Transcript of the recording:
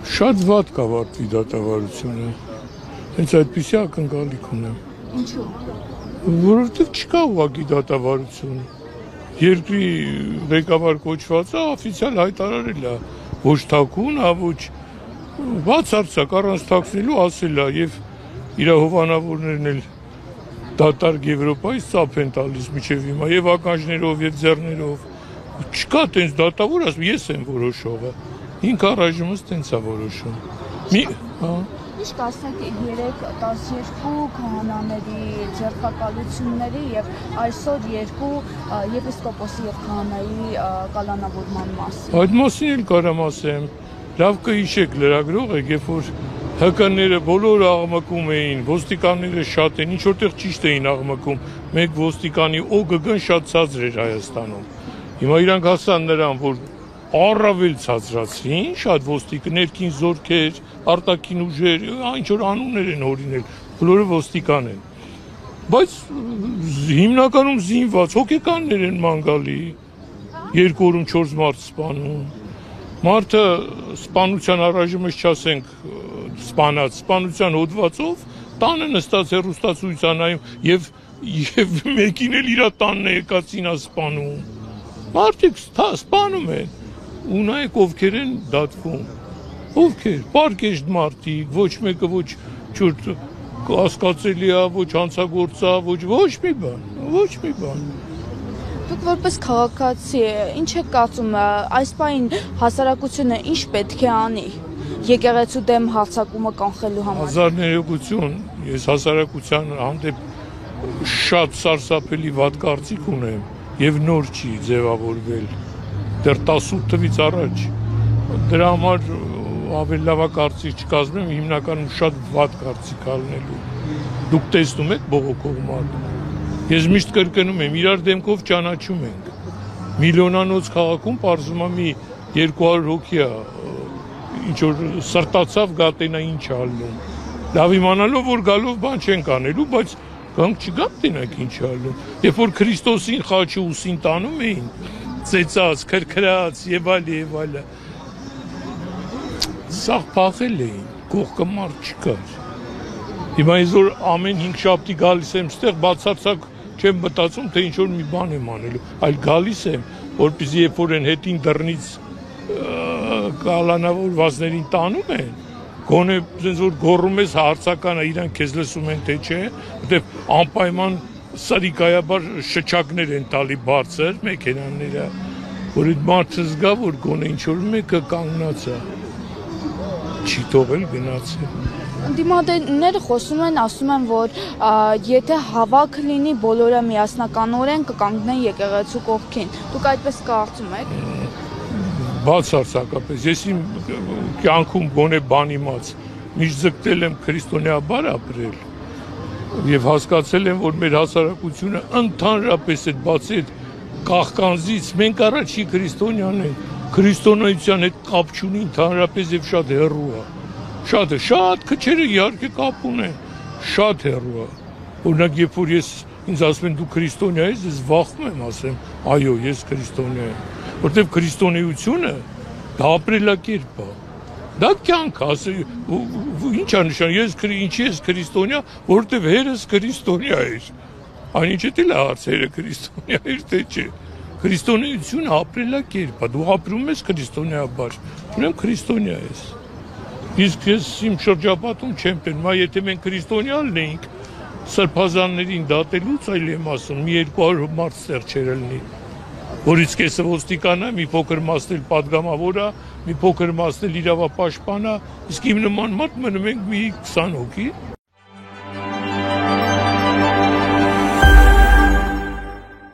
Շատ վատ կավարտվի դատավարությունը, հենց այդպիսի ակնկալիք ունեմ։ Ինչու՞։ Որովհետև չկա ուղղակի դատավարություն։ Երկրի ղեկավար կոչվածը օֆիցիալ հայտարարել է, ոչ թաքուն, ոչ բացարձակ առանց թաքցնելու ասել է եւ իր հովանավորներն էլ դատարկ Եվրոպայից ծափ են տալիս միջև հիմա եւ ականջներով եւ ձեռներով։ Չկա տենց դատավոր, ասում ես եմ որոշողը։ Ինք առայժմս տենց է որոշում։ Ինչ կասեք 3-12 քահանաների ձերբակալությունների եւ այսօր 2 եպիսկոպոսի եւ քահանայի կալանավորման մասին։ Այդ մասին էլ կարամ ասեմ, լավ կհիշեք լրագրողը, երբ որ ՀԿ-ները բոլորը աղմկում էին, ոստիկանները շատ են, ինչ որտեղ ճիշտ էին աղմկում, մեկ ոստիկանի ՕԳԳ-ն շատ ցածր էր Հայաստանում։ Հիմա իրանք հասան նրան, որ առավել ցածրացրին, շատ ոստիկ, ներքին զորքեր, արտաքին ուժեր, ինչ որ անուններ են հորինել, բոլորը ոստիկան են։ Բայց հիմնականում զինված հոգեկաններ են ման գալի, 2 օրում 4 մարդ սպանում։ Մարդը սպանության առայժմս չասենք սպանած, սպանության հոդվածով տանը նստած հեռուստացույցանայում եւ մեկին էլ իր տանն է եկածին սպանում։ Մարդիկ սպանում են, ու նայեք ովքեր են դատվում։ Ովքեր, պարկեշտ մարդիկ, ոչ մեկը ոչ չորդ կասկածելի է, ոչ հանցագործա, ոչ մի բան։ Դուք որպես քաղաքացի, ինչ եք կարծում, այս պահին հասարակությունը ինչ պետք է անի եկեղեցու դեմ հարձակումը կանխելու համար։ Հազար ներողություն, ես հասարակության հանդեպ շատ սարսափելի վատ կարծիք ունեմ եւ նոր չի ձևավորվել, դեռ 18 թվից առաջ։ Դրա համար ավելի լավ կարծիք չկազմեմ, հիմնականում շատ վատ կարծիք ալնելու։ Դուք տեսնում եք բողոքող մարդ։ Ես միշտ կրկնում եմ, իրար դեմքով ճանաչում ենք։ Միլիոնանոց քաղաքում պարզվում է մի 200 հոգի է, ինչ որ սրտացավ գատենա ինչ ալնում։ Լավ իմանալով, որ գալով բան չենք անելու, բայց գանք չգանք տենակ ինչ ալնում։ Երբ որ Քրիստոսին խաչը ուսին տանում էին, ծեծած, քրքրած եւ այլ, սաղ փախել էին, կողքը մարդ չկար։ Հիմա այսօր ամեն 5 շաբթի գալիս եմ ստեղ բացարձակ չեմ մտածում, թե ինչ որ մի բան եմ անելու, այլ գալիս եմ, որպեսզի երբ որ են հետին դռնից կալանավորվածներին տանում են, գոնե sense որ գոռում ես հարցականը, իրանք քեզ լսում են թե չէ, որտեվ անպայման սարիկայաբար շչակներ են տալի բարձր մեքենաները, որ այդ մարդը զգա, որ գոնե ինչ որ մեկը կանգնած է, չի թողել գնացել։ Դիմադերները խոսում են, ասում են, որ եթե հավաք լինի, բոլորը միասնականորեն կկանգնեն եկեղեցու կողքին։ Դուք այդպես կարծում եք։ Բացարձակապես, ես իմ կյանքում գոնե բան իմաց, միշտ ձգտել եմ քրիստոնեաբար ապրել եւ հասկացել եմ, որ մեր հասարակությունը ընդհանրապես այդ բացի այդ կաղկանձից մենք առաջի քրիստոնյան ենք, քրիստոնեության հետ կապ չունի ընդհանրապես եւ շատ հեռու է։ Շատ քչերը իհարկե կապ ունեն, շատ հեռու է։ Օրինակ, երբ որ ինձ ասում են դու քրիստոնյա ես, ես վախում եմ ասեմ, այո, ես քրիստոնյա եմ, որտեղ քրիստոնեությունը դա ապրելակերպ է։ Դա կյանք, ինչ է նշան, ինչի ես քրիստոնյա, որտեղ հերս քրիստոնյա էր։ Այնինչ էլ հարցերը քրիստոնյա էր, թե չէ։ Քրիստոնեությունը ապրելակերպ է, դու ապրում ես քրիստոնեաբար, ուրեմն քրիստոնյա ես։ Իսկ ես իմ շրջապատում չեմ տենում, եթե մենք քրիստոնյալն էինք, սրբազաններին դատելուց այլ եմ ասում, մի 200 մարդ ստեղ չէր լինի, որից կեսը ոստիկան է, մի փոքր մասն էլ պատգամավոր է, մի փոքր մասն էլ իրավապաշտպան է, իսկ իմ նման մարդ մնում ենք մի 20 հոգի։